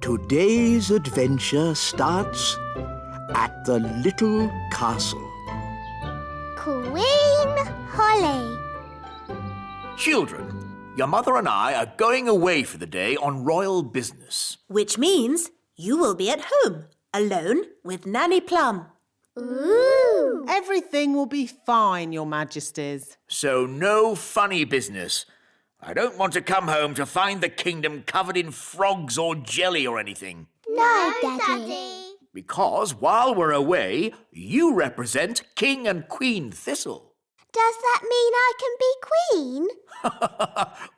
Today's adventure starts at the little castle. Queen Holly. Children, your mother and I are going away for the day on royal business. Which means you will be at home, alone with Nanny Plum. Ooh! Everything will be fine, Your Majesties. So no funny business. I don't want to come home to find the kingdom covered in frogs or jelly or anything. No, Daddy. Because while we're away, you represent King and Queen Thistle. Does that mean I can be queen?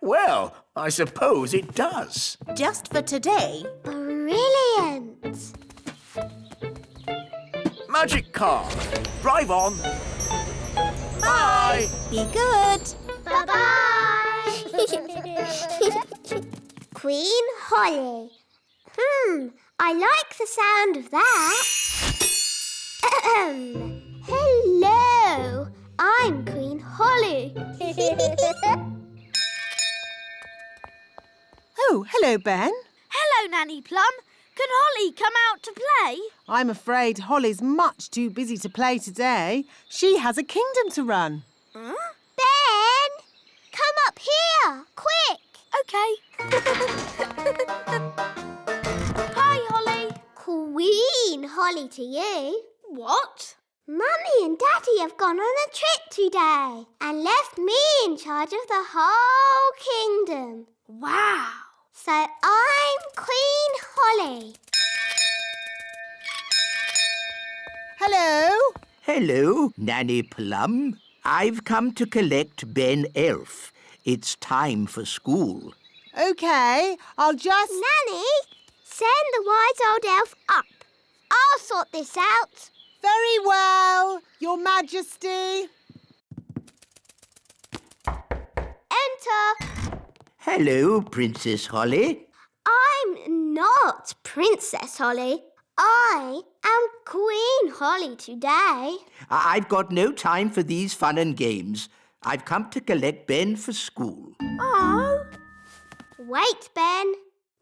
Well, I suppose it does. Just for today. Brilliant! Magic car, drive on. Bye. Be good. Bye-bye! Queen Holly. I like the sound of that. Hello, I'm Queen Holly. Oh, hello, Ben. Hello, Nanny Plum. Can Holly come out to play? I'm afraid Holly's much too busy to play today. She has a kingdom to run. Ben, come up here, quick. OK. Hi, Holly. Queen Holly to you. What? Mummy and Daddy have gone on a trip today and left me in charge of the whole kingdom. Wow. So I'm Queen Holly. Hello. Hello, Nanny Plum. I've come to collect Ben Elf. It's time for school. OK, I'll just... Nanny, send the wise old elf up. I'll sort this out. Very well, Your Majesty. Enter. Hello, Princess Holly. I'm not Princess Holly. I am Queen Holly today. I've got no time for these fun and games. I've come to collect Ben for school. Oh. Wait, Ben.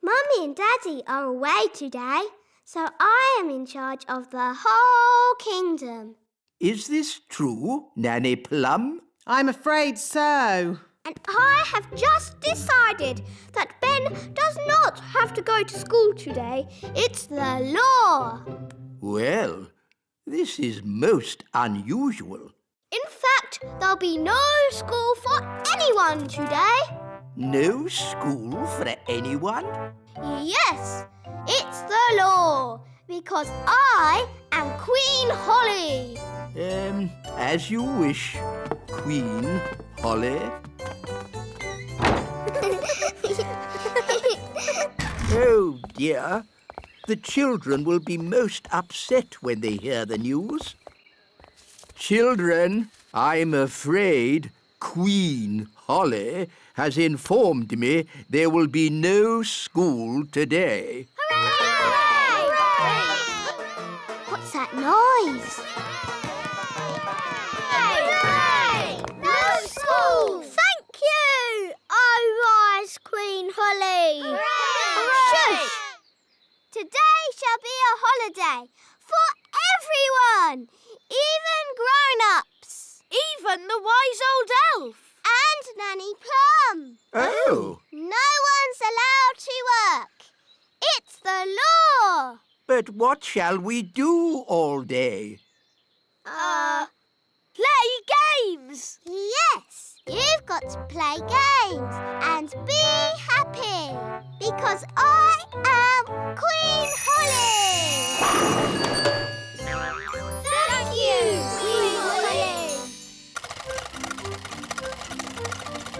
Mummy and Daddy are away today, so I am in charge of the whole kingdom. Is this true, Nanny Plum? I'm afraid so. And I have just decided that Ben does not have to go to school today. It's the law. Well, this is most unusual. In fact, there'll be no school for anyone today. No school for anyone? Yes, it's the law, because I am Queen Holly. As you wish, Queen Holly. Oh, dear. The children will be most upset when they hear the news. Children, I'm afraid Queen Holly has informed me there will be no school today. Hooray! Hooray! What's that noise? Hooray! No school! Thank you, oh wise Queen Holly. Hooray! Shush! Today shall be a holiday for everyone, even grown-ups. Even the wise old elf. And Nanny Plum. Oh, No one's allowed to work. It's the law. but what shall we do all day? Play games. Yes, you've got to play games and be happy because I am Queen Holly. Thank you, Queen Holly.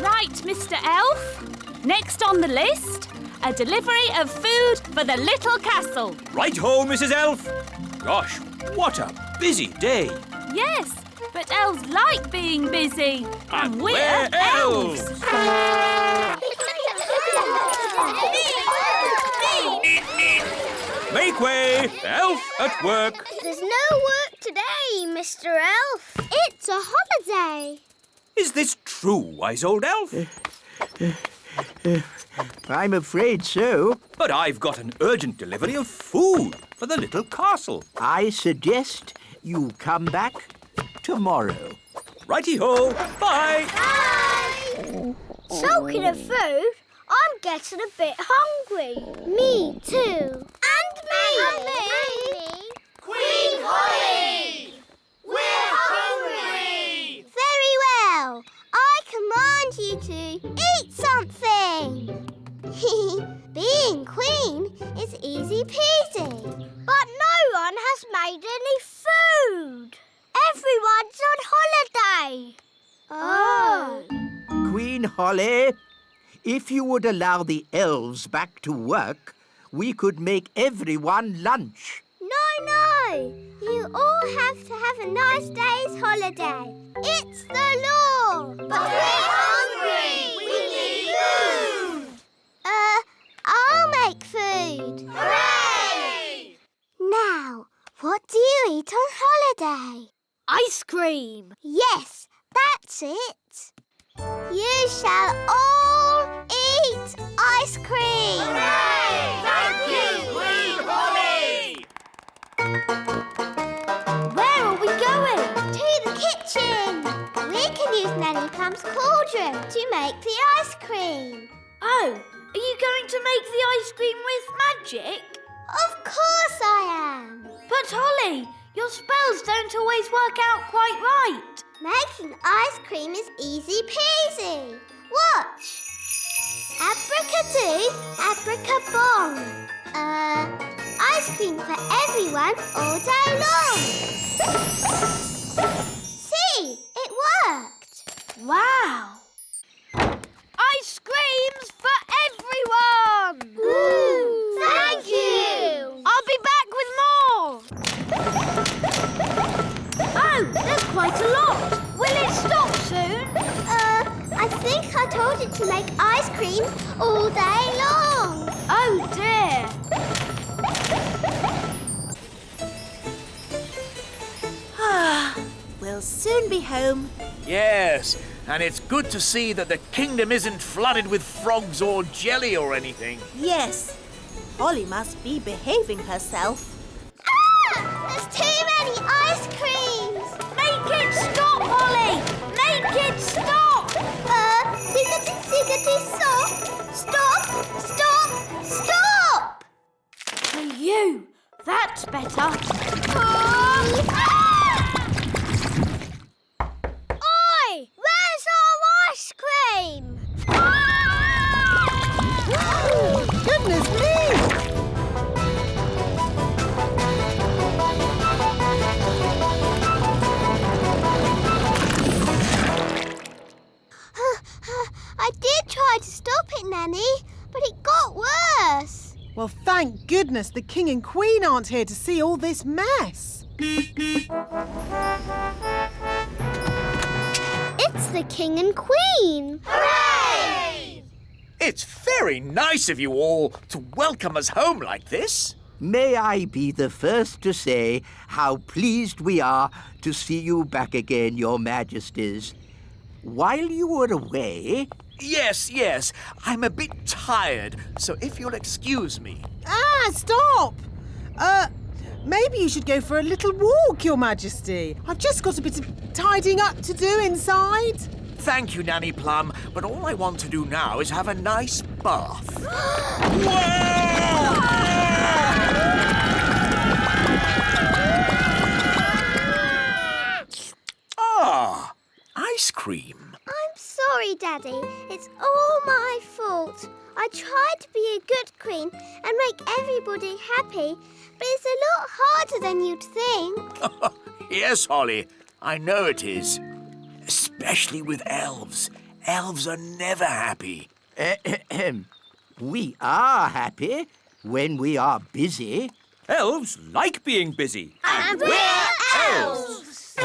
Right, Mr. Elf. Next on the list, a delivery of food for the little castle. Right-ho, Mrs. Elf. Gosh, what a busy day. Yes, but elves like being busy. And we're we're elves. Make way, Elf at work. There's no work today, Mr. Elf. It's a holiday. Is this true, wise old elf? I'm afraid so. But I've got an urgent delivery of food for the little castle. I suggest you come back tomorrow. Righty-ho. Bye. Talking of food, I'm getting a bit hungry. Me too. And me. Queen Holly! We're hungry! Very well. I command you to eat something. Being queen is easy peasy. But no one has made any food. Everyone's on holiday. Oh. Queen Holly, if you would allow the elves back to work, we could make everyone lunch. No. You all have to have a nice day's holiday. It's the law. But we're hungry. We need food. I'll make food. Hooray! Now, what do you eat on holiday? Ice cream. Yes, that's it. You shall all eat ice cream. Hooray! Thank you, Queen Holly! Where are we going? To the kitchen. We can use Nanny Plum's cauldron to make the ice cream. Oh, are you going to make the ice cream with magic? Of course I am. But Holly, your spells don't always work out quite right. Making ice cream is easy peasy. Watch. Abracadoo, abracabong. Ice cream for everyone all day long. See, it worked. Wow. Ice creams for everyone! Ooh, thank you. I'll be back with more. Oh, there's quite a lot. Will it stop soon? I think I told it to make ice cream all day long. Oh dear. We'll soon be home. Yes, and it's good to see that the kingdom isn't flooded with frogs or jelly or anything. Yes, Holly must be behaving herself. There's too many ice creams. Make it stop, Holly! Make it stop! Ziggity, stop. Stop. Stop. For you. That's better. Oi! Where's our ice cream? Goodness me! I did try to stop it, Nanny, but it got worse. Well, thank goodness the King and Queen aren't here to see all this mess. It's the King and Queen. Hooray! It's very nice of you all to welcome us home like this. May I be the first to say how pleased we are to see you back again, Your Majesties. While you were away... Yes, I'm a bit tired, so if you'll excuse me. Stop! Maybe you should go for a little walk, Your Majesty. I've just got a bit of tidying up to do inside. Thank you, Nanny Plum, but all I want to do now is have a nice bath. Ah, ice cream. I'm sorry, Daddy. It's all my fault. I tried to be a good queen and make everybody happy, but it's a lot harder than you'd think. Yes, Holly, I know it is. Especially with elves. Elves are never happy. We are happy when we are busy. Elves like being busy. And we're elves!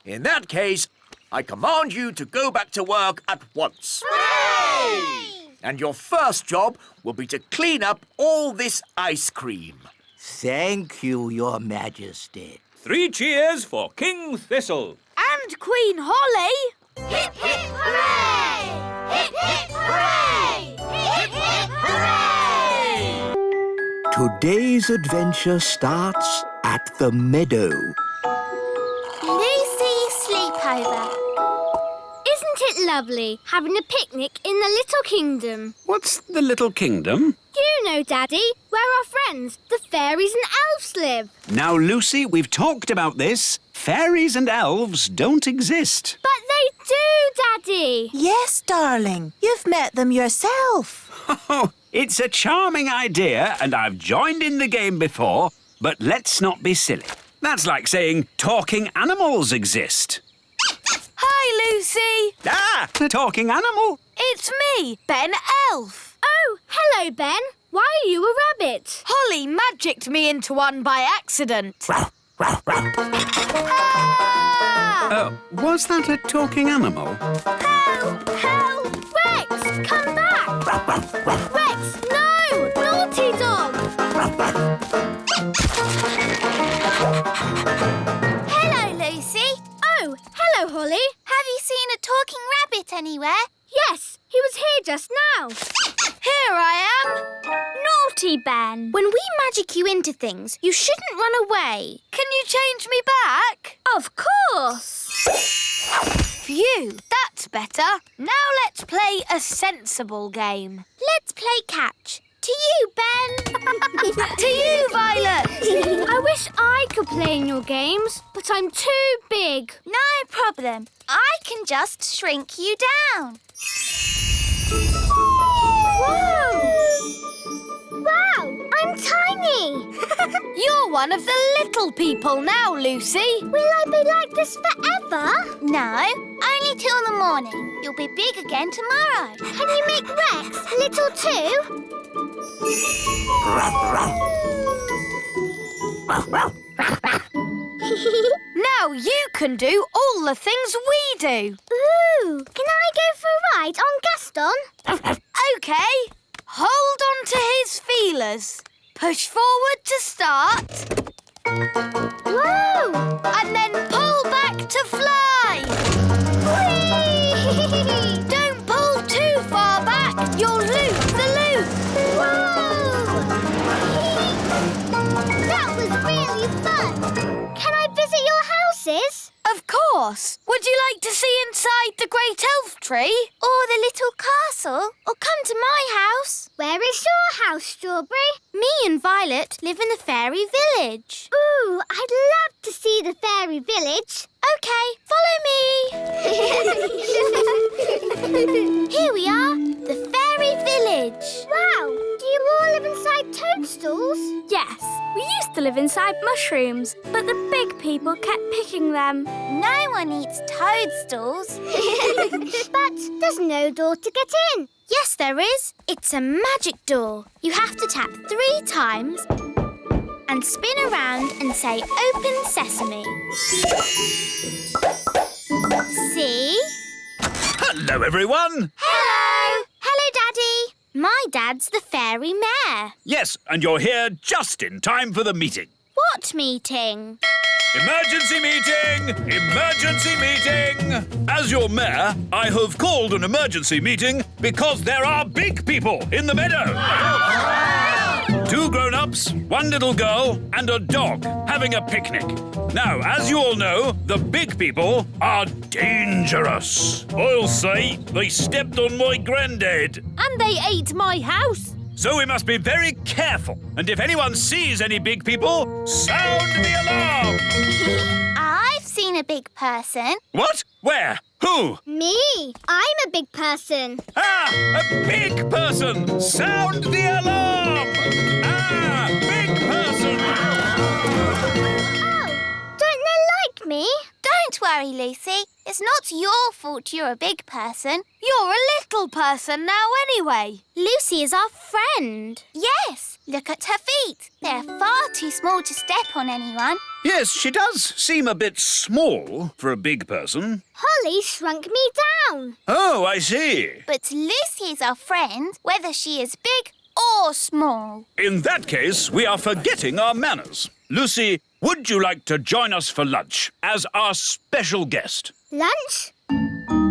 In that case, I command you to go back to work at once. Hooray! And your first job will be to clean up all this ice cream. Thank you, Your Majesty. 3 cheers for King Thistle. And Queen Holly. Hip, hip, hooray! Hip, hip, hooray! Today's adventure starts at the meadow. Lucy's sleepover. Isn't it lovely having a picnic in the Little Kingdom? What's the Little Kingdom? You know, Daddy, where our friends, the fairies and elves, live. Now, Lucy, we've talked about this. Fairies and elves don't exist. But they do, Daddy. Yes, darling. You've met them yourself. Oh, it's a charming idea, and I've joined in the game before, but let's not be silly. That's like saying talking animals exist. Hi, Lucy. Ah, a talking animal. It's me, Ben Elf. Oh, hello, Ben. Why are you a rabbit? Holly magicked me into one by accident. Was that a talking animal? Help! Help! Rex, come back! Rex, no! Naughty dog! Hello, Lucy. Oh, hello, Holly. Have you seen a talking rabbit anywhere? Yes, he was here just now. Here I am. Naughty Ben. When we magic you into things, you shouldn't run away. Can you change me back? Of course. Phew, that's better. Now let's play a sensible game. Let's play catch. To you, Ben. To you, Violet. I wish I could play in your games, but I'm too big. No problem. I can just shrink you down. Whoa! Wow, I'm tiny. You're one of the little people now, Lucy. Will I be like this forever? No, only till the morning. You'll be big again tomorrow. Can you make Rex little too? Now you can do all the things we do. Ooh, can I go for a ride on Gaston? OK. Hold on to his feelers. Push forward to start. Whoa! And then pull back to fly. Whee! Don't pull too far back. You'll lose the loop. Whoa! That was really fun. Can I visit your houses? Of course. Would you like to see inside the great elf tree? Or the little castle. Or come to my house. Where is your house, Strawberry? Me and Violet live in the fairy village. Ooh, I'd love to see the fairy village. OK, follow me. Here we are, the fairy village. Wow, do you all live inside toadstools? Yes, we used to live inside mushrooms, but the big people kept picking them. No one eats toadstools. But there's no door to get in. Yes, there is. It's a magic door. You have to tap 3 times and spin around and say, "Open sesame." See? Hello, everyone. Hello. Hello, Daddy. My dad's the fairy mayor. Yes, and you're here just in time for the meeting. What meeting? Emergency meeting! Emergency meeting! As your mayor, I have called an emergency meeting because there are big people in the meadow. 2 grown-ups, 1 little girl, and a dog having a picnic. Now, as you all know, the big people are dangerous. I'll say they stepped on my granddad. And they ate my house. So we must be very careful. And if anyone sees any big people, sound the alarm! I've seen a big person. What? Where? Who? Me, I'm a big person. Ah! A big person! Sound the alarm! Ah! Big person! Oh, don't they like me? Don't worry, Lucy. It's not your fault you're a big person. You're a little person now anyway. Lucy is our friend. Yes, look at her feet. They're far too small to step on anyone. Yes, she does seem a bit small for a big person. Holly shrunk me down. Oh, I see. But Lucy is our friend, whether she is big or small. In that case, we are forgetting our manners. Lucy, would you like to join us for lunch as our special guest? Lunch?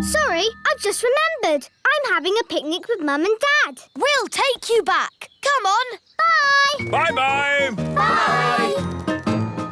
Sorry, I've just remembered. I'm having a picnic with Mum and Dad. We'll take you back. Come on. Bye! Bye-bye. Bye!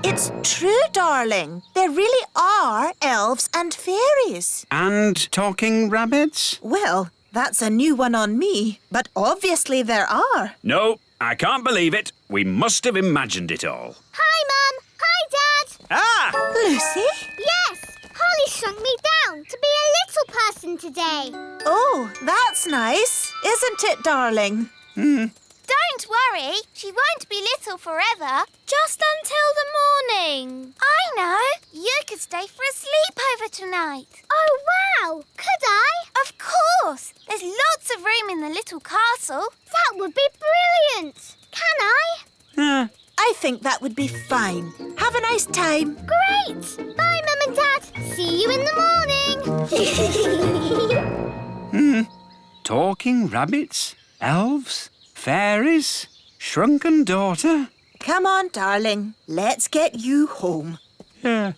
It's true, darling. There really are elves and fairies. And talking rabbits? Well, that's a new one on me, but obviously there are. No, I can't believe it. We must have imagined it all. Hi, Mum. Hi, Dad. Ah! Lucy? Yes, Holly shrunk me down to be a little person today. Oh, that's nice, isn't it, darling? Don't worry, she won't be little forever. Just until the morning. I know. You could stay for a sleepover tonight. Oh, wow. Could I? Of course. There's lots of room in the little castle. That would be brilliant. Can I? I think that would be fine. Have a nice time. Great. Bye, Mum and Dad. See you in the morning. Talking rabbits? Elves? Fairies? Shrunken daughter? Come on, darling. Let's get you home. Yeah.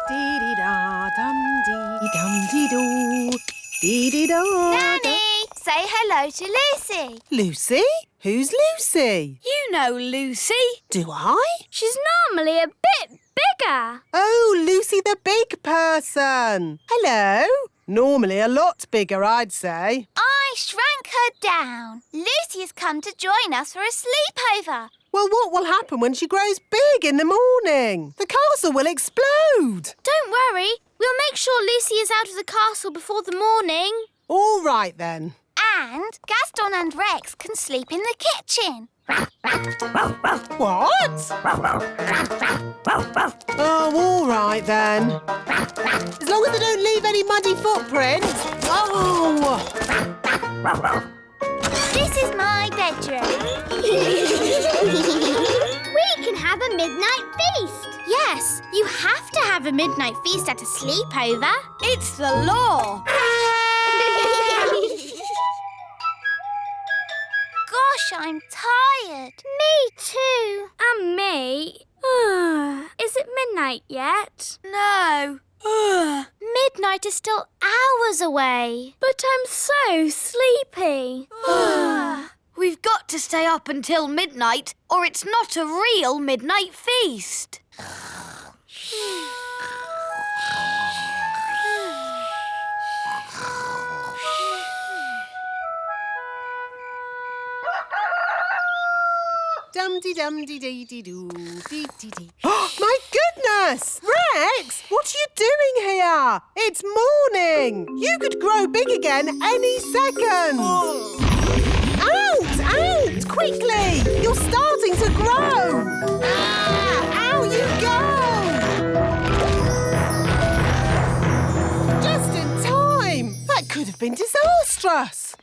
Dee-dee-da, dum-dee-dum-dee-doo. Dee-dee-da. Nanny, say hello to Lucy. Lucy? Who's Lucy? You know Lucy. Do I? She's normally a bit bigger. Oh, Lucy the big person. Hello. Normally a lot bigger, I'd say. I shrank her down. Lucy has come to join us for a sleepover. Well, what will happen when she grows big in the morning? The castle will explode. Don't worry. We'll make sure Lucy is out of the castle before the morning. All right, then. And Gaston and Rex can sleep in the kitchen. What? Oh, all right, then. As long as they don't leave any muddy footprints. Oh! This is my bedroom. We can have a midnight feast. Yes, you have to have a midnight feast at a sleepover. It's the law. Gosh, I'm tired. Me too. And me. Is it midnight yet? No. Midnight is still hours away. But I'm so sleepy. We've got to stay up until midnight, or it's not a real midnight feast. Dum-dee-dum-dee-dee-dee-doo, dee-dee-dee. My goodness! Rex, what are you doing here? It's morning. You could grow big again any second. Out! Out! Quickly! You're starting to grow. Out you go! Just in time. That could have been disastrous.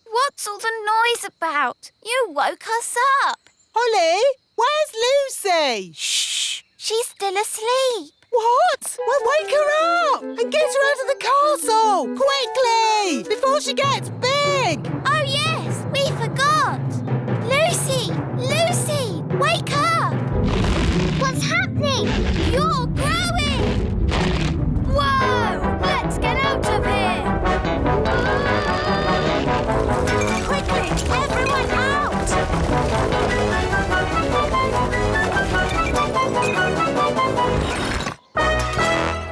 What's all the noise about? You woke us up. Holly, where's Lucy? Shh. She's still asleep. What? Well, wake her up and get her out of the castle! Quickly! Before she gets big! Oh, yes, we forgot. Lucy! Lucy! Wake up! What's happening? You're growing! Whoa! Let's get out of here! Quickly! Everyone out!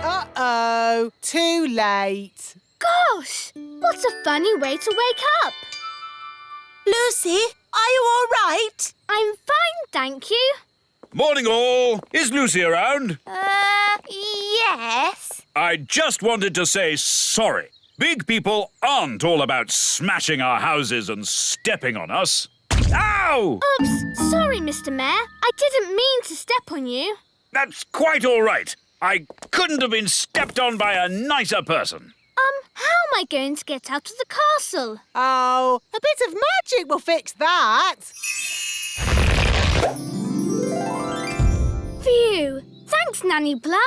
Uh-oh, too late. Gosh, what a funny way to wake up. Lucy, are you all right? I'm fine, thank you. Morning, all. Is Lucy around? Yes. I just wanted to say sorry. Big people aren't all about smashing our houses and stepping on us. Ow! Oops, sorry, Mr. Mayor. I didn't mean to step on you. That's quite all right. I couldn't have been stepped on by a nicer person. How am I going to get out of the castle? Oh, a bit of magic will fix that. Phew. Thanks, Nanny Plum.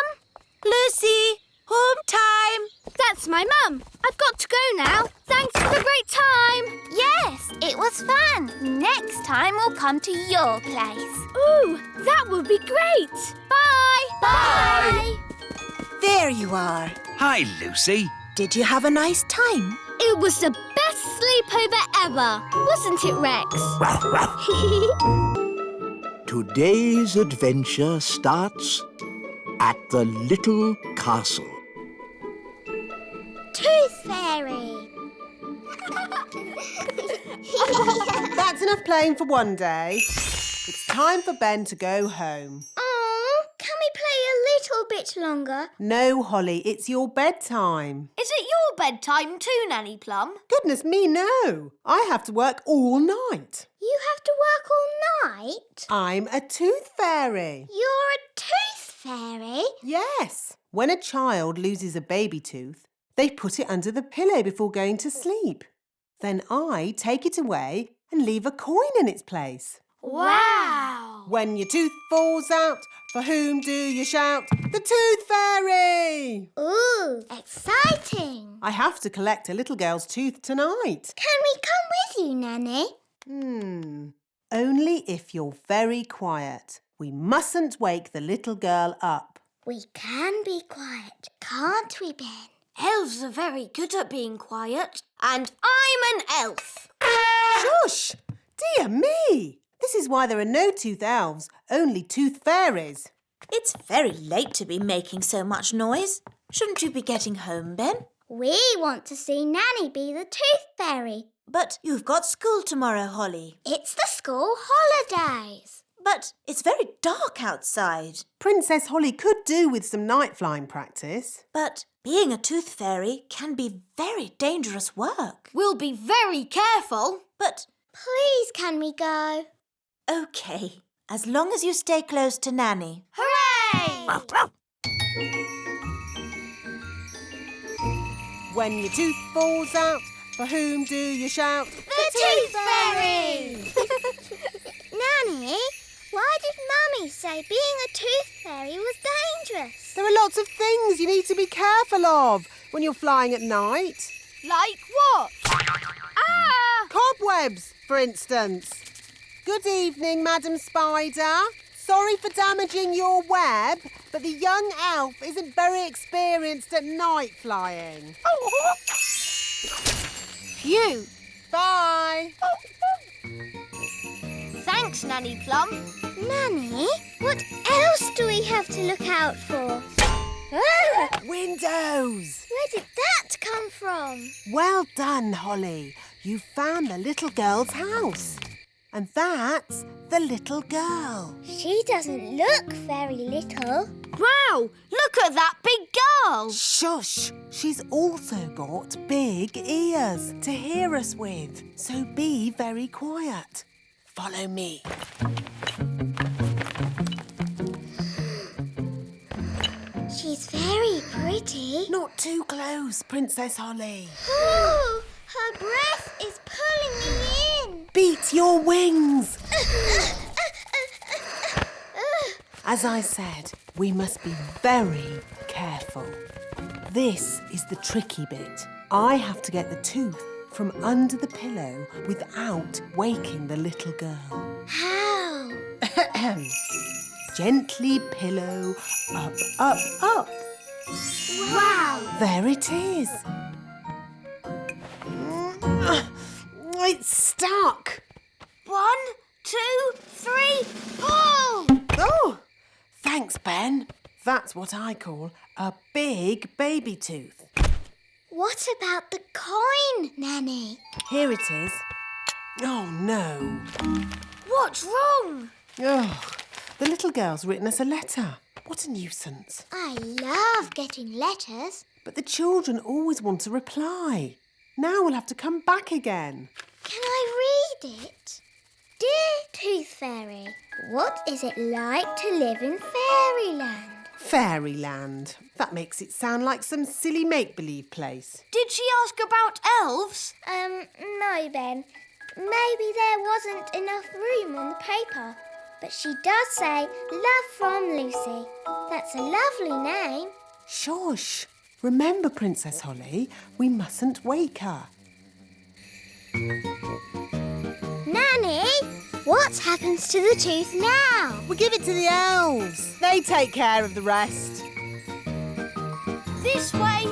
Lucy, home time. That's my mum. I've got to go now. Thanks for the great time. Yes, it was fun. Next time we'll come to your place. Ooh, that would be great. Bye. Bye. There you are. Hi, Lucy. Did you have a nice time? It was the best sleep sleepover ever. Wasn't it, Rex? Today's adventure starts at the little castle. Tooth Fairy. That's enough playing for one day. It's time for Ben to go home. Oh, can we play a little bit longer? No, Holly, it's your bedtime. Is it your bedtime too, Nanny Plum? Goodness me, no. I have to work all night. You have to work all night? I'm a tooth fairy. You're a tooth fairy? Yes. When a child loses a baby tooth, they put it under the pillow before going to sleep. Then I take it away and leave a coin in its place. Wow! When your tooth falls out, for whom do you shout? The Tooth Fairy! Ooh, exciting. I have to collect a little girl's tooth tonight. Can we come with you, Nanny? Only if you're very quiet. We mustn't wake the little girl up. We can be quiet, can't we, Ben? Elves are very good at being quiet. And I'm an elf. Shush! Dear me! This is why there are no tooth elves, only tooth fairies. It's very late to be making so much noise. Shouldn't you be getting home, Ben? We want to see Nanny be the Tooth Fairy. But you've got school tomorrow, Holly. It's the school holidays. But it's very dark outside. Princess Holly could do with some night flying practice. But being a tooth fairy can be very dangerous work. We'll be very careful. But Please, can we go? OK, as long as you stay close to Nanny. Hooray! When your tooth falls out, for whom do you shout? The Tooth Fairy! Nanny, why did Mummy say being a tooth fairy was dangerous? There are lots of things you need to be careful of when you're flying at night. Like what? Ah! Cobwebs, for instance. Good evening, Madam Spider. Sorry for damaging your web, but the young elf isn't very experienced at night flying. Phew. Bye. Thanks, Nanny Plum. Nanny, what else do we have to look out for? Ah! Windows. Where did that come from? Well done, Holly. You found the little girl's house. And that's the little girl. She doesn't look very little. Wow, look at that big girl. Shush! She's also got big ears to hear us with. So be very quiet. Follow me. She's very pretty. Not too close, Princess Holly. Ooh, her breath is pulling me in. Beat your wings. As I said, we must be very careful. This is the tricky bit. I have to get the tooth from under the pillow without waking the little girl. How? Gently pillow up, up, up. Wow! There it is. It's stuck. 1, 2, 3, pull! Oh, thanks, Ben. That's what I call a big baby tooth. What about the coin, Nanny? Here it is. Oh, no. What's wrong? Oh, the little girl's written us a letter. What a nuisance. I love getting letters. But the children always want a reply. Now we'll have to come back again. Can I read it? Dear Tooth Fairy, what is it like to live in fairyland? Fairyland. That makes it sound like some silly make-believe place. Did she ask about elves? No, Ben. Maybe there wasn't enough room on the paper. But she does say, love from Lucy. That's a lovely name. Shush. Remember, Princess Holly, we mustn't wake her. Nanny, what happens to the tooth now? We give it to the elves. They take care of the rest. This way.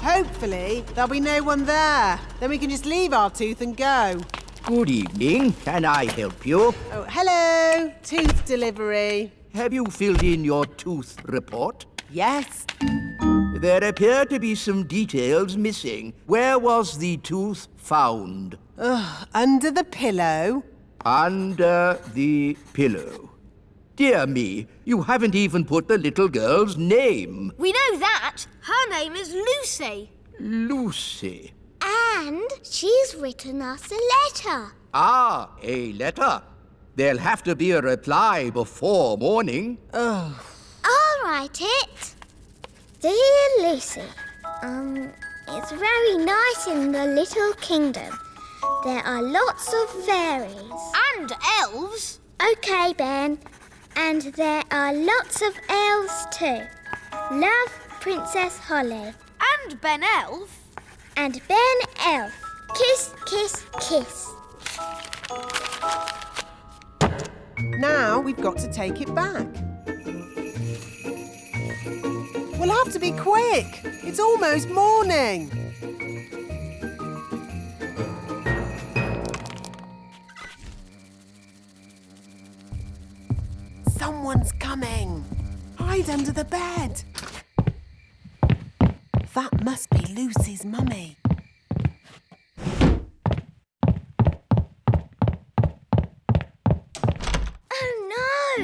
Hopefully, there'll be no one there. Then we can just leave our tooth and go. Good evening. Can I help you? Oh, hello. Tooth delivery. Have you filled in your tooth report? Yes. There appear to be some details missing. Where was the tooth found? Under the pillow. Under the pillow. Dear me, you haven't even put the little girl's name. We know that. Her name is Lucy. Lucy. And she's written us a letter. Ah, a letter. There'll have to be a reply before morning. I'll write it. Dear Lucy, it's very nice in the little kingdom. There are lots of fairies. And elves. Okay, Ben. And there are lots of elves too. Love, Princess Holly. And Ben Elf. And Ben Elf. Kiss, kiss, kiss. Now we've got to take it back. We'll have to be quick. It's almost morning. Someone's coming. Hide under the bed. That must be Lucy's mummy. Oh no!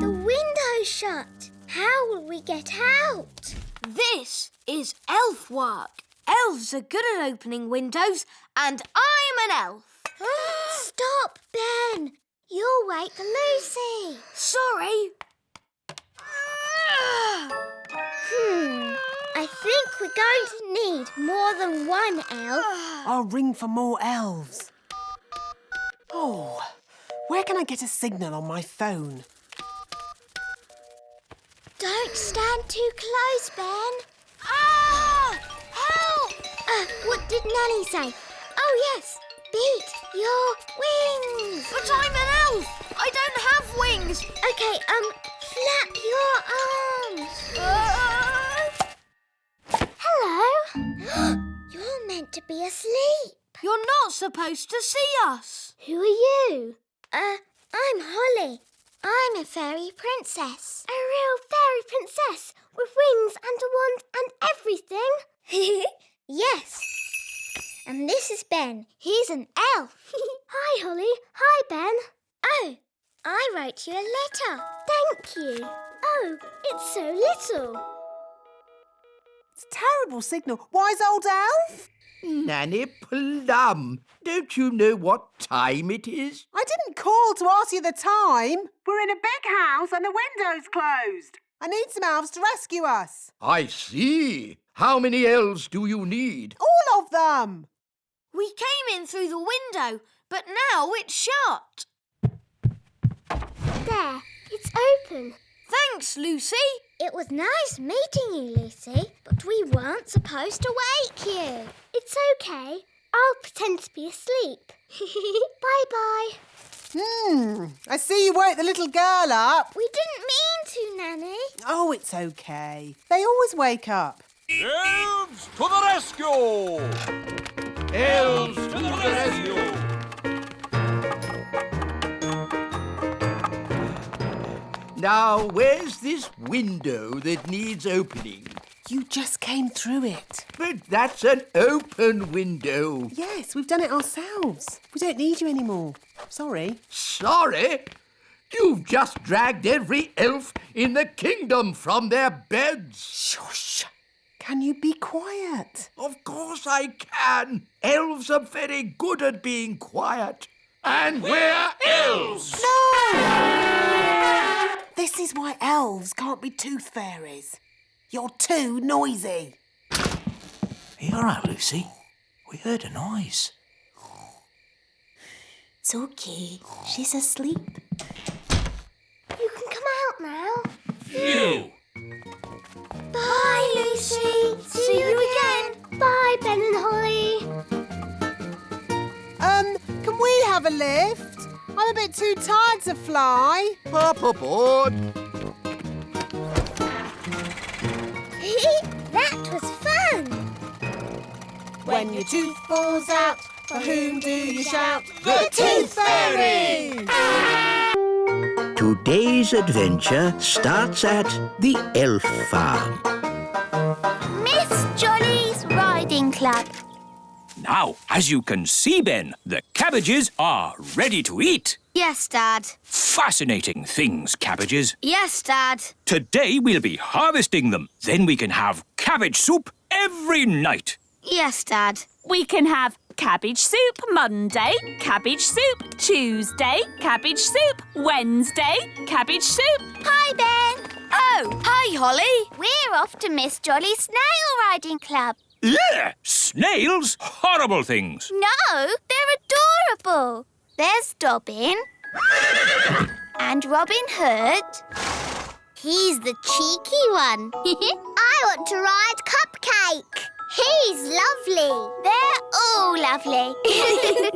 The window's shut. How will we get out? This is elf work. Elves are good at opening windows, and I'm an elf. Stop, Ben. You'll wake Lucy. Sorry. I think we're going to need more than one elf. I'll ring for more elves. Oh, where can I get a signal on my phone? Don't stand too close, Ben. Ah! Help! What did Nanny say? Oh, yes. Beat your wings. But I'm an elf. I don't have wings. Okay, flap your arms. Hello. You're meant to be asleep. You're not supposed to see us. Who are you? I'm Holly. I'm a fairy princess. A real fairy princess with wings and a wand and everything? Yes. And this is Ben. He's an elf. Hi, Holly. Hi, Ben. Oh, I wrote you a letter. Thank you. Oh, it's so little. It's a terrible signal. Wise old elf? Nanny Plum, don't you know what time it is? I didn't call to ask you the time. We're in a big house and the window's closed. I need some elves to rescue us. I see. How many elves do you need? All of them. We came in through the window, but now it's shut. There, it's open. Thanks, Lucy. It was nice meeting you, Lucy, but we weren't supposed to wake you. It's okay. I'll pretend to be asleep. Bye-bye. I see you woke the little girl up. We didn't mean to, Nanny. Oh, it's okay. They always wake up. Elves to the rescue! Elves to the rescue! Now, where's this window that needs opening? You just came through it. But that's an open window. Yes, we've done it ourselves. We don't need you anymore. Sorry. Sorry? You've just dragged every elf in the kingdom from their beds. Shush. Can you be quiet? Of course I can. Elves are very good at being quiet. And we're elves! No! This is why elves can't be tooth fairies. You're too noisy. Are you all right, Lucy? We heard a noise. It's okay. She's asleep. You can come out now. You! Bye, Lucy. See you again. Bye, Ben and Holly. Can we have a lift? I'm a bit too tired to fly. Hop aboard. That was fun. when your tooth falls out, for whom do you shout? The Tooth Fairy! Today's adventure starts at the elf farm. Miss Jolly's Riding Club. Now, as you can see, Ben, the cabbages are ready to eat. Yes, Dad. Fascinating things, cabbages. Yes, Dad. Today we'll be harvesting them. Then we can have cabbage soup every night. Yes, Dad. We can have cabbage soup Monday, cabbage soup Tuesday, cabbage soup Wednesday, cabbage soup. Hi, Ben. Oh, hi, Holly. We're off to Miss Jolly's Snail Riding Club. Ugh! Snails? Horrible things. No, they're adorable. There's Dobbin and Robin Hood. He's the cheeky one. I want to ride Cupcake. He's lovely. They're all lovely.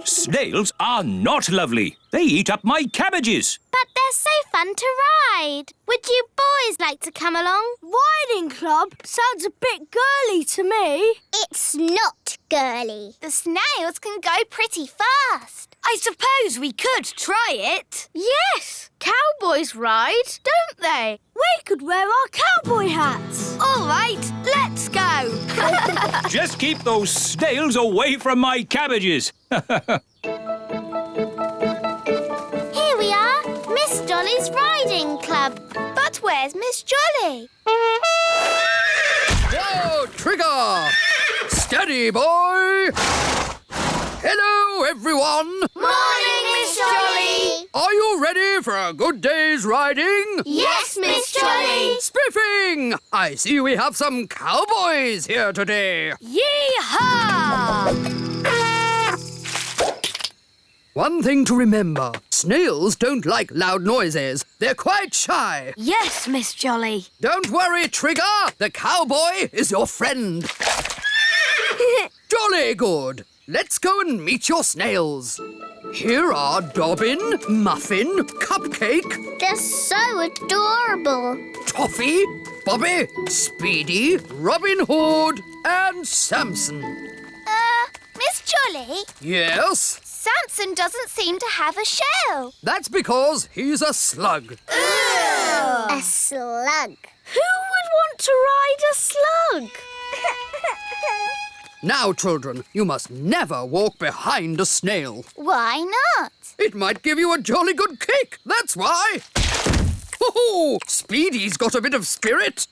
Snails are not lovely. They eat up my cabbages. But they're so fun to ride. Would you boys like to come along? Riding club sounds a bit girly to me. It's not girly. The snails can go pretty fast. I suppose we could try it. Yes, cowboys ride, don't they? We could wear our cowboy hats. All right, let's go. Just keep those snails away from my cabbages. Here we are, Miss Jolly's Riding Club. But where's Miss Jolly? Yo, Trigger! Steady, boy! Hello, everyone! Morning, Miss Jolly. Are you ready for a good day's riding? Yes, Miss Jolly. Spiffing! I see we have some cowboys here today. Yee-haw! One thing to remember, snails don't like loud noises. They're quite shy. Yes, Miss Jolly. Don't worry, Trigger. The cowboy is your friend. Jolly good. Let's go and meet your snails. Here are Dobbin, Muffin, Cupcake, They're so adorable. Toffee, Bobby, Speedy, Robin Hood, and Samson. Miss Jolly? Yes? Samson doesn't seem to have a shell. That's because he's a slug. A slug. Who would want to ride a slug? Now, children, you must never walk behind a snail. Why not? It might give you a jolly good kick, that's why. Oh, Speedy's got a bit of spirit.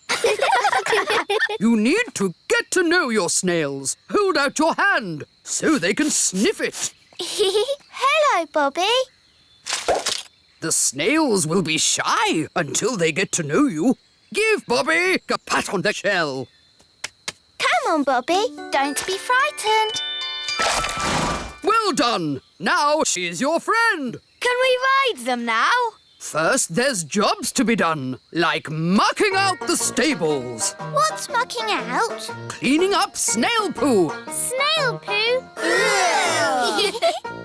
You need to get to know your snails. Hold out your hand so they can sniff it. Hello, Bobby. The snails will be shy until they get to know you. Give Bobby a pat on the shell. Come on, Bobby. Don't be frightened. Well done. Now she's your friend. Can we ride them now? First, there's jobs to be done, like mucking out the stables, What's mucking out? cleaning up snail poo. Snail poo?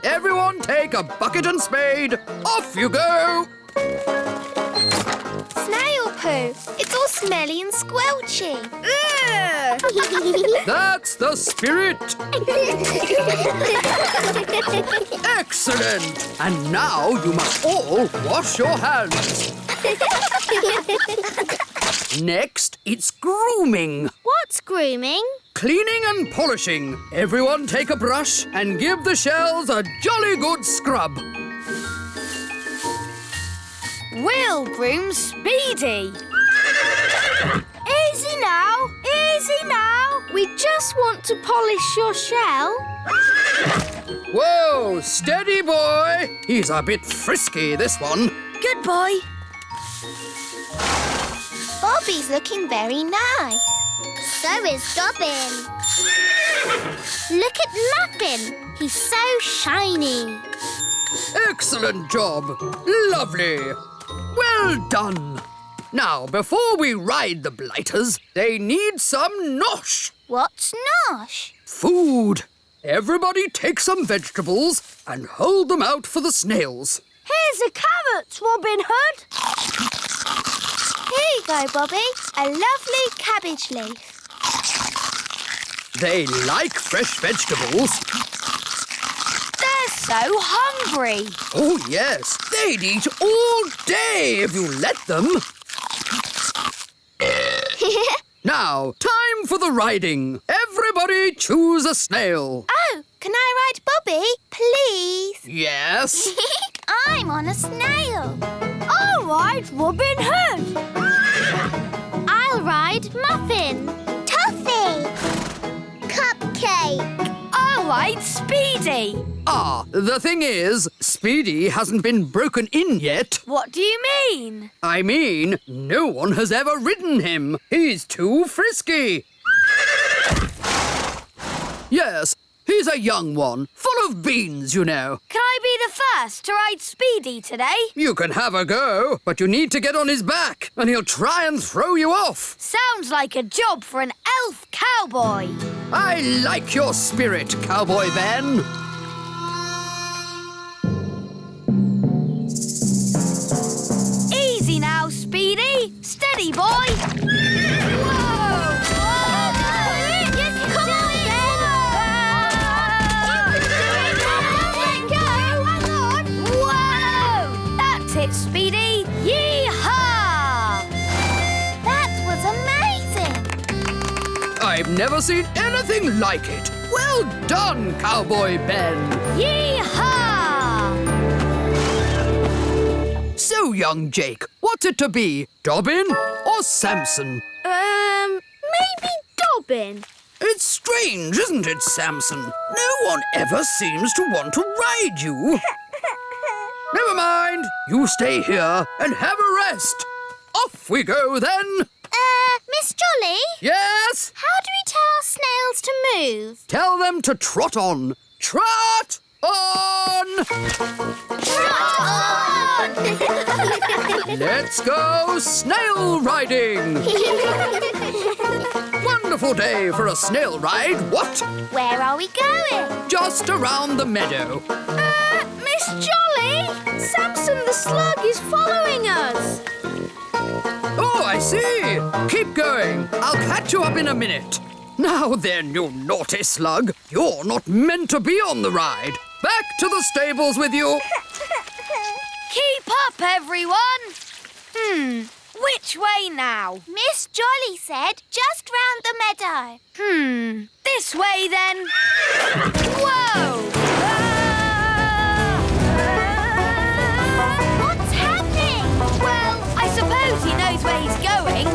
Everyone take a bucket and spade. Off you go. Snail poo. It's all smelly and squelchy. That's the spirit. Excellent. And now you must all wash your hands. Next, it's grooming. What's grooming? Cleaning and polishing. Everyone take a brush and give the shells a jolly good scrub. We'll groom Speedy. Easy now. Easy now. We just want to polish your shell. Whoa, steady boy. He's a bit frisky, this one. Good boy. Bobby's looking very nice. So is Dobbin. Look at Muffin. He's so shiny. Excellent job. Lovely. Well done. Now, before we ride the blighters, they need some nosh. What's nosh? Food. Everybody take some vegetables and hold them out for the snails. Here's a carrot, Robin Hood. Here you go, Bobby. A lovely cabbage leaf. They like fresh vegetables. They're so hungry. Oh, yes. They'd eat all day if you let them. Now, time for the riding. Everybody choose a snail. Oh, can I ride Bobby, please? Yes. I'm on a snail. I'll ride Robin Hood. I'll ride Muffin. Toffee. Cupcake. I'll ride Speedy. Ah, the thing is, Speedy hasn't been broken in yet. What do you mean? I mean, no one has ever ridden him. He's too frisky. Yes, he's a young one, full of beans, you know. Can I be the first to ride Speedy today? You can have a go, but you need to get on his back, and he'll try and throw you off. Sounds like a job for an elf cowboy. I like your spirit, Cowboy Ben. Easy now, Speedy. Steady, boy. Whoa! Come on, Whoa! That's it, Speedy. Yee-haw! That was amazing. I've never seen anything like it. Well done, Cowboy Ben. Yee-haw! So, young Jake, what's it to be? Dobbin or Samson? Maybe Dobbin. It's strange, isn't it, Samson? No one ever seems to want to ride you. Never mind. You stay here and have a rest. Off we go, then. Miss Jolly? Yes? How do we tell our snails to move? Tell them to trot on. Trot on! Trot on! Let's go snail riding. Wonderful day for a snail ride, what? Where are we going? Just around the meadow. Miss Jolly! Samson the slug is following us. Oh, I see. Keep going. I'll catch you up in a minute. Now then, you naughty slug. You're not meant to be on the ride. Back to the stables with you. Keep up, everyone. Which way now? Miss Jolly said just round the meadow. This way, then. Whoa! What's happening? Well, I suppose he knows where he's going.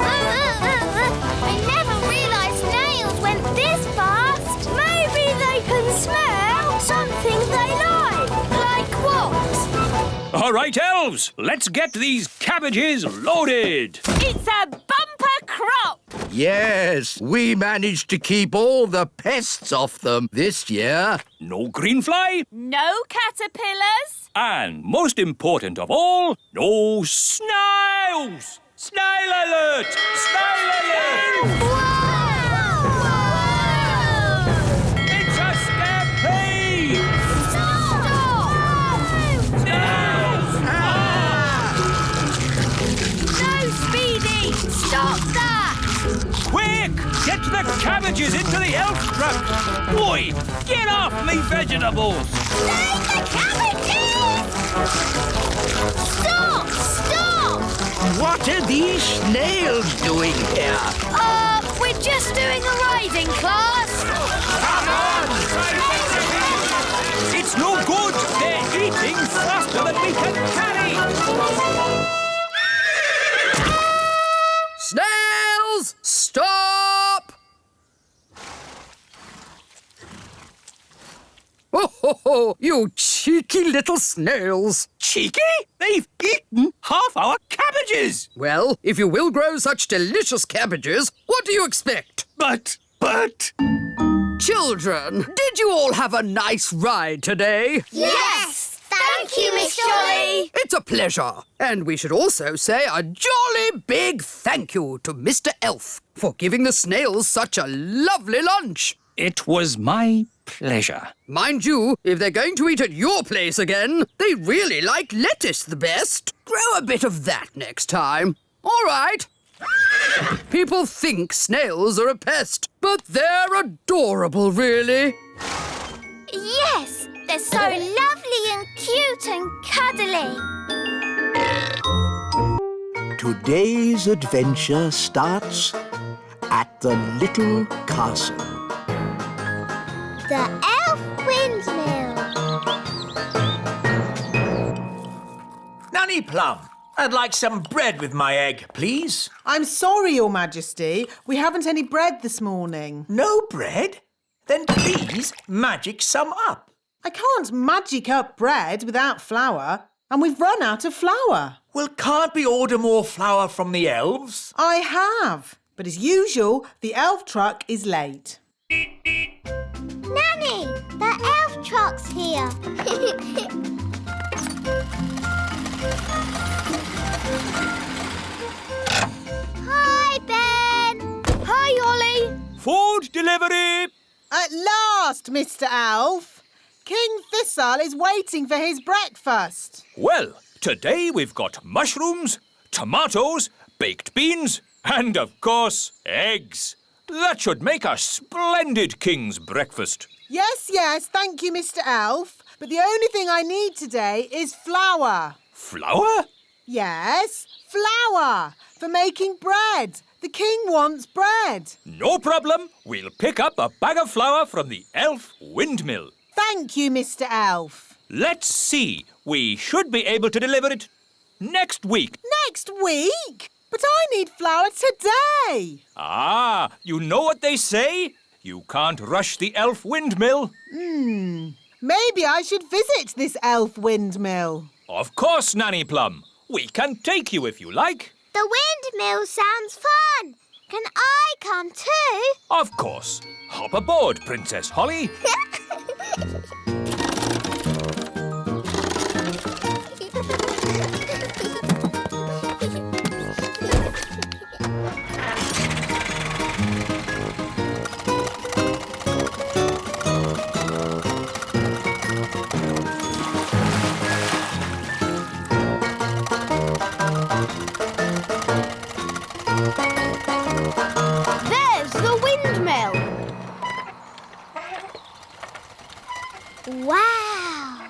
I never realised snails went this fast. Maybe they can smell something they like. Like what? All right, elves, let's get these cabbages loaded. It's a bumper crop. Yes, we managed to keep all the pests off them this year. No greenfly, No caterpillars. and most important of all, no snails. Snail alert! Snail alert! It's a stampede! Snails! No, Speedy! Stop that! Quick! Get the cabbages into the elf truck! Boy, get off me vegetables! Save the cabbages! Stop! Stop! What are these snails doing here? We're just doing a riding class. Come on! It's no good! They're eating faster than we can carry! Snails, stop! Oh, you cheeky little snails. Cheeky? They've eaten half our cabbages! Well, if you will grow such delicious cabbages, what do you expect? But... Children, did you all have a nice ride today? Yes! Thank you, Miss Jolly! It's a pleasure. And we should also say a jolly big thank you to Mr. Elf for giving the snails such a lovely lunch. It was my pleasure. Mind you, if they're going to eat at your place again, they really like lettuce the best. Grow a bit of that next time. All right, People think snails are a pest, but they're adorable, really. Yes, they're so lovely and cute and cuddly. Today's adventure starts at the little castle. The elf windmill. Nanny Plum, I'd like some bread with my egg, please. I'm sorry, Your Majesty. We haven't any bread this morning. No bread? Then please magic some up. I can't magic up bread without flour, and we've run out of flour. Well, can't we order more flour from the elves? I have, but as usual, the elf truck is late. Nanny, the elf truck's here. Hi, Ben. Hi, Ollie. Food delivery! At last, Mr. Elf. King Thistle is waiting for his breakfast. Well, today we've got mushrooms, tomatoes, baked beans, and of course, eggs. That should make a splendid king's breakfast. Yes, thank you, Mr. Elf. But the only thing I need today is flour. Flour? Yes, flour for making bread. The king wants bread. No problem. We'll pick up a bag of flour from the elf windmill. Thank you, Mr. Elf. Let's see. We should be able to deliver it next week. Next week? But I need flour today. Ah, you know what they say? You can't rush the elf windmill. Maybe I should visit this elf windmill. Of course, Nanny Plum. We can take you if you like. The windmill sounds fun. Can I come too? Of course. Hop aboard, Princess Holly. There's the windmill. Wow.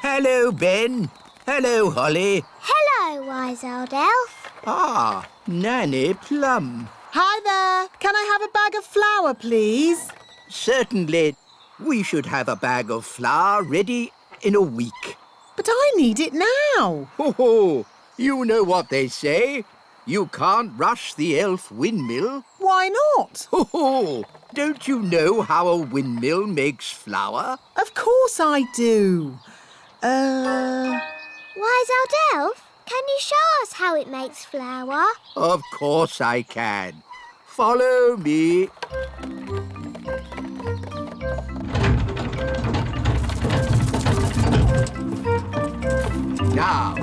Hello, Ben. Hello, Holly. Hello, wise old elf. Ah, Nanny Plum. Hi there. Can I have a bag of flour, please? Certainly. We should have a bag of flour ready in a week. But I need it now. Ho ho! You know what they say. You can't rush the elf windmill. Why not? Ho ho! Don't you know how a windmill makes flour? Of course I do. Wise old elf, can you show us how it makes flour? Of course I can. Follow me. Now,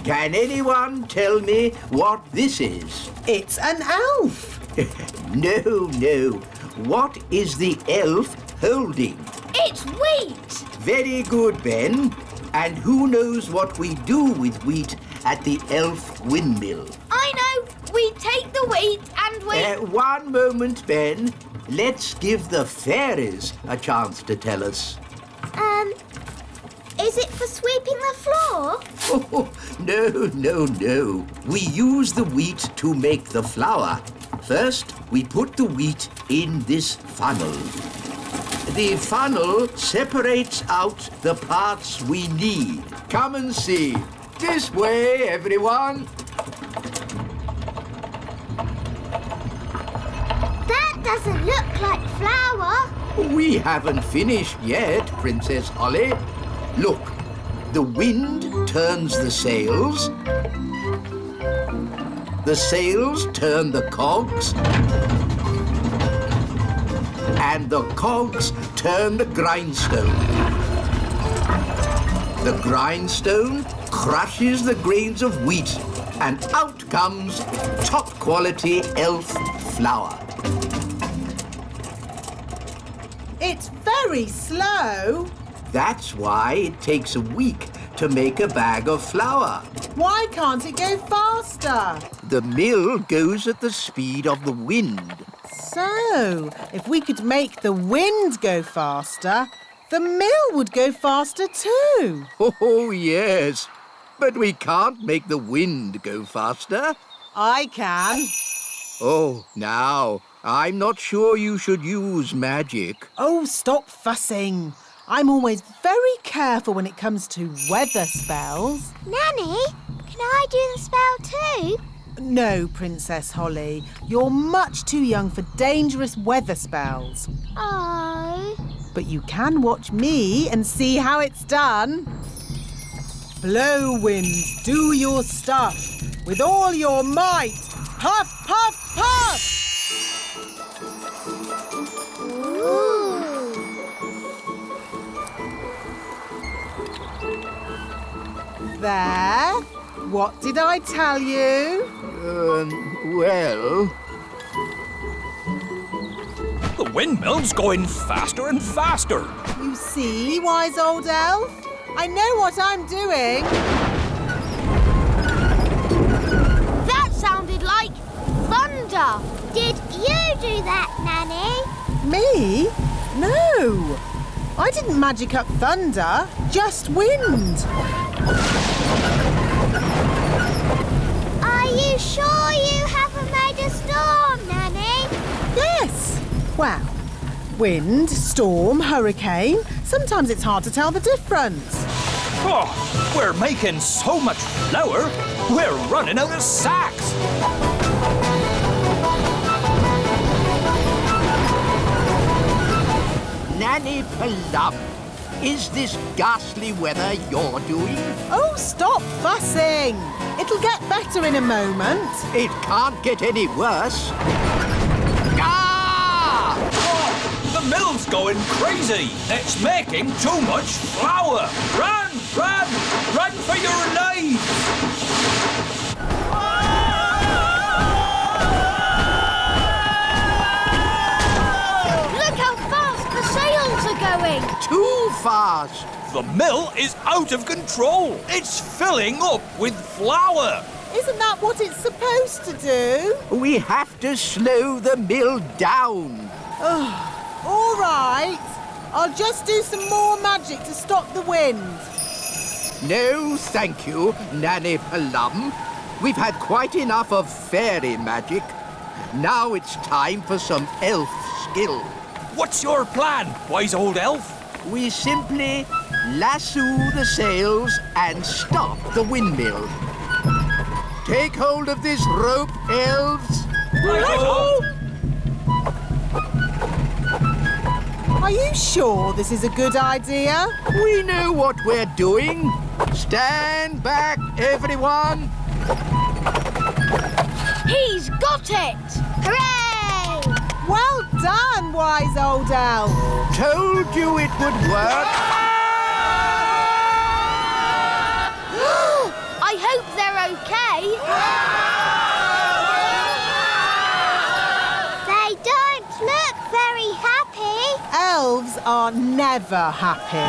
can anyone tell me what this is? It's an elf. No. What is the elf holding? It's wheat. Very good, Ben. And who knows what we do with wheat at the elf windmill? I know. We take the wheat and we... One moment, Ben. Let's give the fairies a chance to tell us. Is it for sweeping the floor? Oh, no. We use the wheat to make the flour. First, we put the wheat in this funnel. The funnel separates out the parts we need. Come and see. This way, everyone. That doesn't look like flour. We haven't finished yet, Princess Holly. Look, the wind turns the sails. The sails turn the cogs. And the cogs turn the grindstone. The grindstone crushes the grains of wheat, and out comes top-quality elf flour. It's very slow. That's why it takes a week to make a bag of flour. Why can't it go faster? The mill goes at the speed of the wind. So, if we could make the wind go faster, the mill would go faster too. Oh, yes. But we can't make the wind go faster. I can. Oh, now, I'm not sure you should use magic. Oh, stop fussing. I'm always very careful when it comes to weather spells. Nanny, can I do the spell too? No, Princess Holly. You're much too young for dangerous weather spells. Oh. But you can watch me and see how it's done. Blow, winds, do your stuff. With all your might. Puff, puff, puff! Ooh. There. What did I tell you? Well... The windmill's going faster and faster. You see, wise old elf? I know what I'm doing. That sounded like thunder. Did you do that, Nanny? Me? No. I didn't magic up thunder, just wind. Are you sure you haven't made a storm, Nanny? Yes. Well, wind, storm, hurricane. Sometimes it's hard to tell the difference. Oh, we're making so much flour, we're running out of sacks. Nanny Plum, is this ghastly weather you're doing? Oh, stop fussing. It'll get better in a moment. It can't get any worse. Ah! Oh, the mill's going crazy. It's making too much flour. Run, run, run for your lives. Look how fast the sails are going. Too fast. The mill is out of control. It's filling up with flour. Isn't that what it's supposed to do? We have to slow the mill down. All right. I'll just do some more magic to stop the wind. No, thank you, Nanny Plum. We've had quite enough of fairy magic. Now it's time for some elf skill. What's your plan, wise old elf? We simply lasso the sails and stop the windmill. Take hold of this rope, elves. Are you sure this is a good idea? We know what we're doing. Stand back, everyone. He's got it! Hooray! Well done, wise old elf. Told you it would work. I hope they're okay. They don't look very happy. Elves are never happy.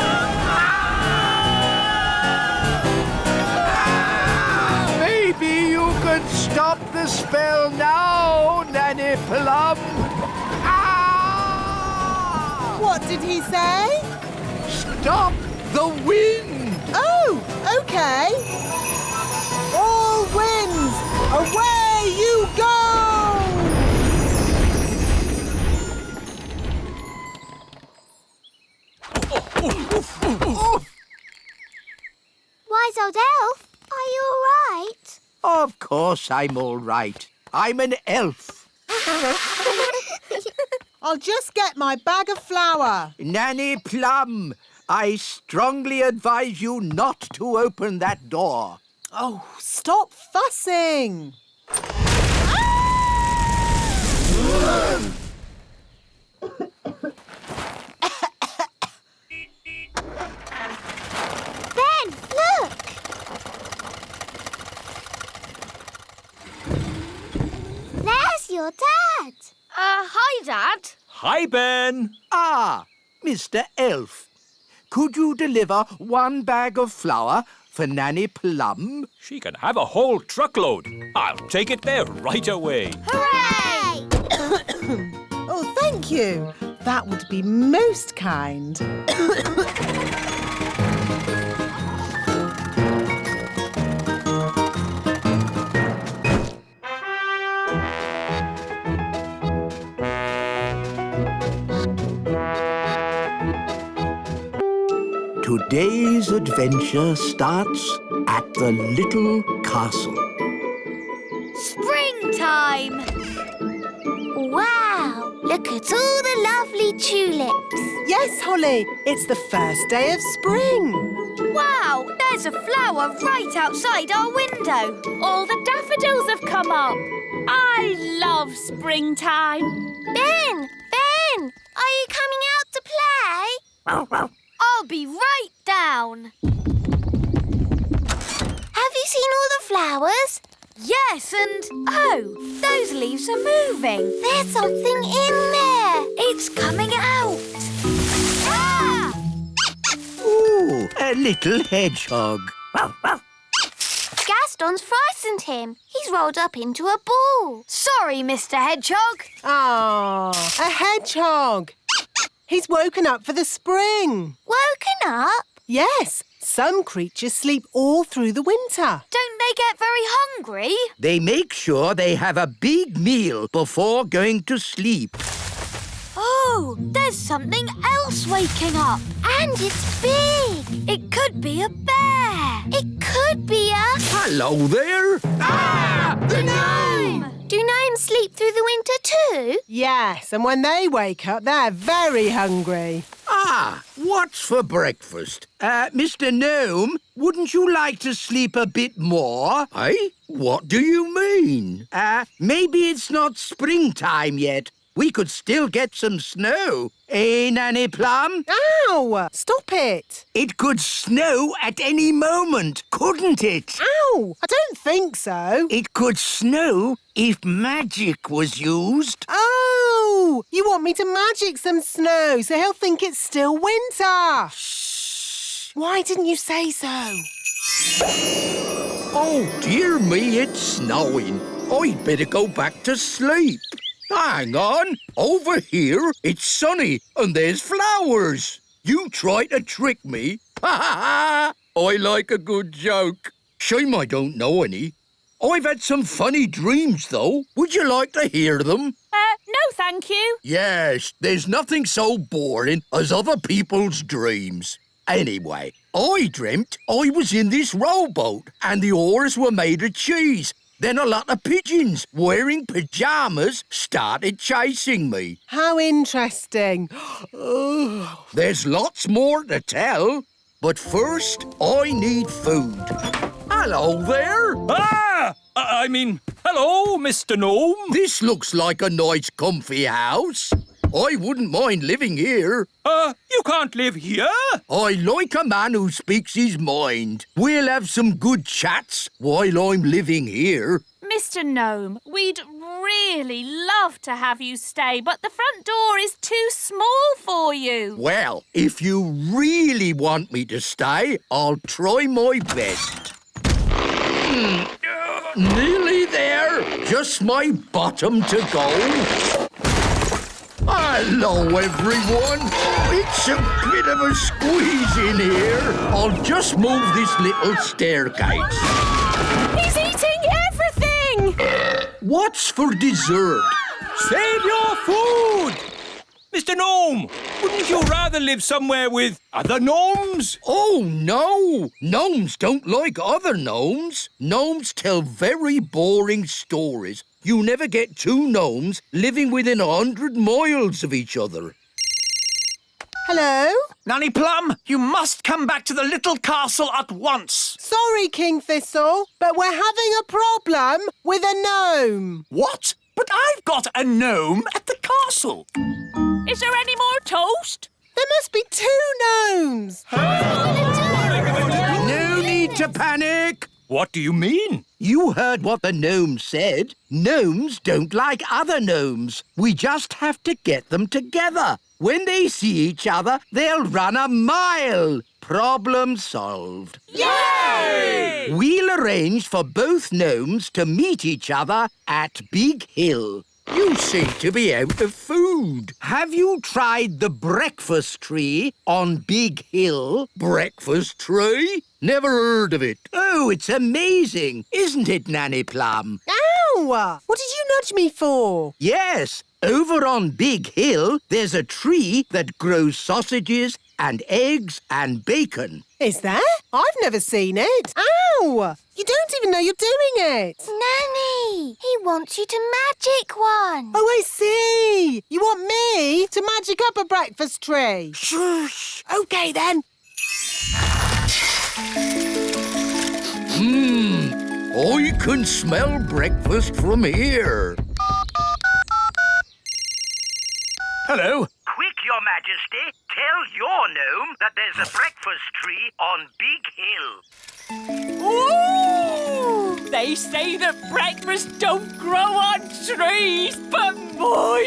Maybe you could stop the spell now, Nanny Plum. Ah! What did he say? Stop the wind! Oh, okay. All winds, away you go! Wise old elf, are you all right? Of course I'm all right. I'm an elf. I'll just get my bag of flour. Nanny Plum, I strongly advise you not to open that door. Oh, stop fussing. Ben, look! There's your dad. Hi, Dad. Hi, Ben. Ah, Mr. Elf. could you deliver 1 bag of flour for Nanny Plum? She can have a whole truckload. I'll take it there right away. Hooray! Oh, thank you. That would be most kind. Today's adventure starts at the little castle. Springtime! Wow! Look at all the lovely tulips. Yes, Holly, it's the first day of spring. Wow, there's a flower right outside our window. All the daffodils have come up. I love springtime. Ben! Ben! Are you coming out to play? I'll be right down. Have you seen all the flowers? Yes, and oh, those leaves are moving. There's something in there. It's coming out. Ah! Ooh, a little hedgehog. Gaston's frightened him. He's rolled up into a ball. Sorry, Mr. Hedgehog. Ah, a hedgehog. He's woken up for the spring. Woken up? Yes, some creatures sleep all through the winter. Don't they get very hungry? They make sure they have a big meal before going to sleep. Oh, there's something else waking up. And it's big. It could be a bear. It could be a... Hello there. Ah, the gnome! Do gnomes sleep through the winter too? Yes, and when they wake up, they're very hungry. Ah, what's for breakfast? Mr. Gnome, wouldn't you like to sleep a bit more? Eh? What do you mean? Maybe it's not springtime yet. We could still get some snow. Eh, Nanny Plum? Ow! Stop it. It could snow at any moment, couldn't it? Ow! I don't think so. It could snow if magic was used. Oh! You want me to magic some snow so he'll think it's still winter. Shh! Why didn't you say so? Oh, dear me, it's snowing. I'd better go back to sleep. Hang on. Over here, it's sunny and there's flowers. You try to trick me? Ha ha ha! I like a good joke. Shame I don't know any. I've had some funny dreams, though. Would you like to hear them? No, thank you. Yes, there's nothing so boring as other people's dreams. Anyway, I dreamt I was in this rowboat and the oars were made of cheese. Then a lot of pigeons wearing pyjamas started chasing me. How interesting. There's lots more to tell, but first I need food. Hello there. Ah! Hello, Mr. Gnome. This looks like a nice comfy house. I wouldn't mind living here. You can't live here. I like a man who speaks his mind. We'll have some good chats while I'm living here. Mr. Gnome, we'd really love to have you stay, but the front door is too small for you. Well, if you really want me to stay, I'll try my best. Nearly there. Just my bottom to go. Hello, everyone. It's a bit of a squeeze in here. I'll just move this little staircase. He's eating everything! What's for dessert? Save your food! Mr. Gnome, wouldn't you rather live somewhere with other gnomes? Oh, no. Gnomes don't like other gnomes. Gnomes tell very boring stories. You never get two gnomes living within 100 miles of each other. Hello? Nanny Plum, you must come back to the little castle at once. Sorry, King Thistle, but we're having a problem with a gnome. What? But I've got a gnome at the castle. Is there any more toast? There must be 2 gnomes. No need to panic. What do you mean? You heard what the gnome said. Gnomes don't like other gnomes. We just have to get them together. When they see each other, they'll run a mile. Problem solved. Yay! We'll arrange for both gnomes to meet each other at Big Hill. You seem to be out of food. Have you tried the breakfast tree on Big Hill? Breakfast tree? Never heard of it. Oh, it's amazing, isn't it, Nanny Plum? Ow! What did you nudge me for? Yes, over on Big Hill, there's a tree that grows sausages and eggs and bacon. Is there? I've never seen it. Ow! You don't even know you're doing it. Nanny, he wants you to magic one. Oh, I see. You want me to magic up a breakfast tree? Shush! OK, then. I can smell breakfast from here. Hello. Quick, Your Majesty. Tell your gnome that there's a breakfast tree on Big Hill. Ooh! They say that breakfast don't grow on trees, but my.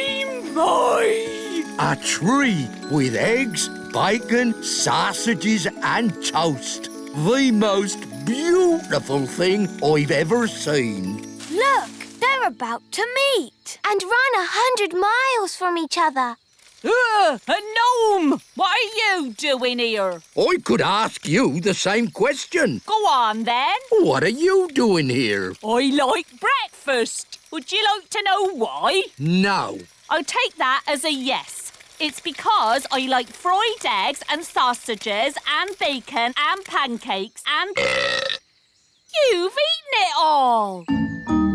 A tree with eggs, bacon, sausages and toast. The most beautiful thing I've ever seen. Look, they're about to meet. And run 100 miles from each other. A gnome! What are you doing here? I could ask you the same question. Go on, then. What are you doing here? I like breakfast. Would you like to know why? No. I'll take that as a yes. It's because I like fried eggs and sausages and bacon and pancakes and... You've eaten it all!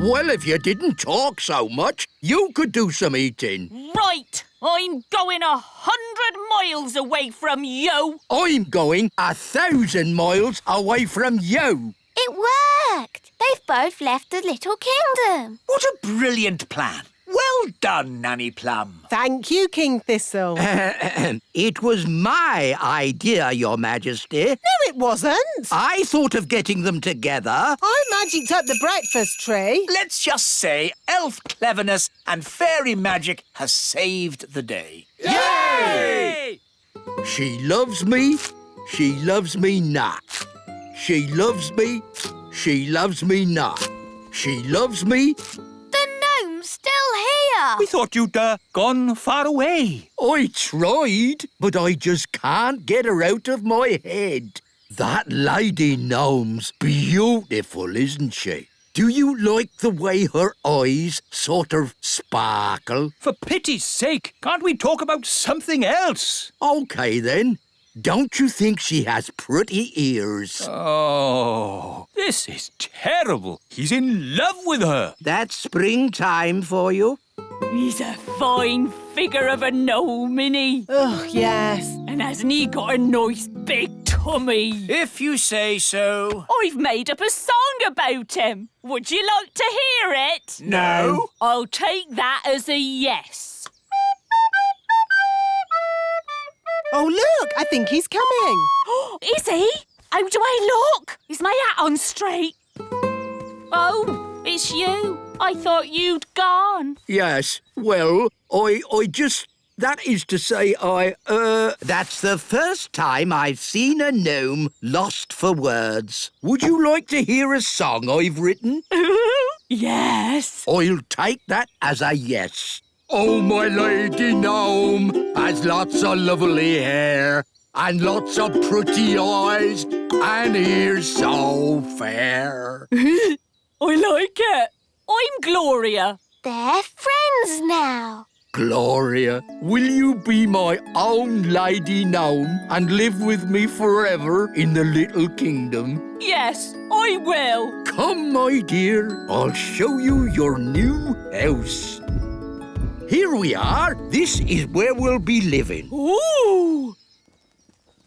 Well, if you didn't talk so much, you could do some eating. Right! I'm going 100 miles away from you! I'm going 1,000 miles away from you. It worked. They've both left the little kingdom. What a brilliant plan. Well done, Nanny Plum. Thank you, King Thistle. It was my idea, Your Majesty. No, it wasn't. I thought of getting them together. I magicked up the breakfast tree. Let's just say elf cleverness and fairy magic has saved the day. Yay! She loves me. She loves me not. She loves me. She loves me not. She loves me. The gnome's still here. We thought you'd gone far away. I tried, but I just can't get her out of my head. That lady gnome's beautiful, isn't she? Do you like the way her eyes sort of sparkle? For pity's sake, can't we talk about something else? OK, then. Don't you think she has pretty ears? Oh, this is terrible. He's in love with her. That's springtime for you. He's a fine figure of a gnome, isn't he? Oh, yes. And hasn't he got a nice big tummy? If you say so. I've made up a song about him. Would you like to hear it? No. I'll take that as a yes. Oh, look, I think he's coming. Is he? How do I look? Is my hat on straight? Oh, it's you. I thought you'd gone. Yes, well, I just... That is to say, That's the first time I've seen a gnome lost for words. Would you like to hear a song I've written? Yes. I'll take that as a yes. Oh, my lady gnome has lots of lovely hair and lots of pretty eyes and ears so fair. I like it. I'm Gloria. They're friends now. Gloria, will you be my own lady gnome and live with me forever in the little kingdom? Yes, I will. Come, my dear, I'll show you your new house. Here we are. This is where we'll be living. Ooh!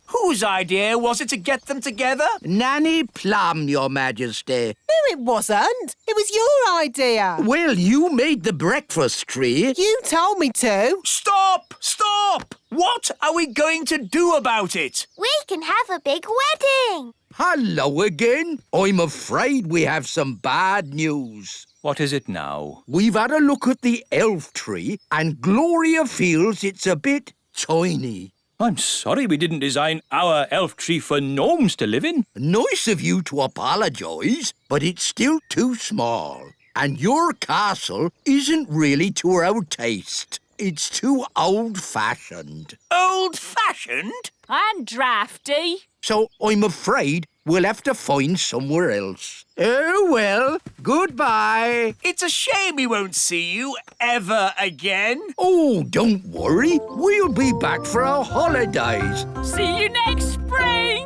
Whose idea was it to get them together? Nanny Plum, Your Majesty. No, it wasn't. It was your idea. Well, you made the breakfast tree. You told me to. Stop! Stop! What are we going to do about it? We can have a big wedding. Hello again. I'm afraid we have some bad news. What is it now? We've had a look at the elf tree and Gloria feels it's a bit tiny. I'm sorry we didn't design our elf tree for gnomes to live in. Nice of you to apologise, but it's still too small. And your castle isn't really to our taste. It's too old-fashioned. Old-fashioned? And drafty. So I'm afraid we'll have to find somewhere else. Oh, well, goodbye. It's a shame we won't see you ever again. Oh, don't worry. We'll be back for our holidays. See you next spring.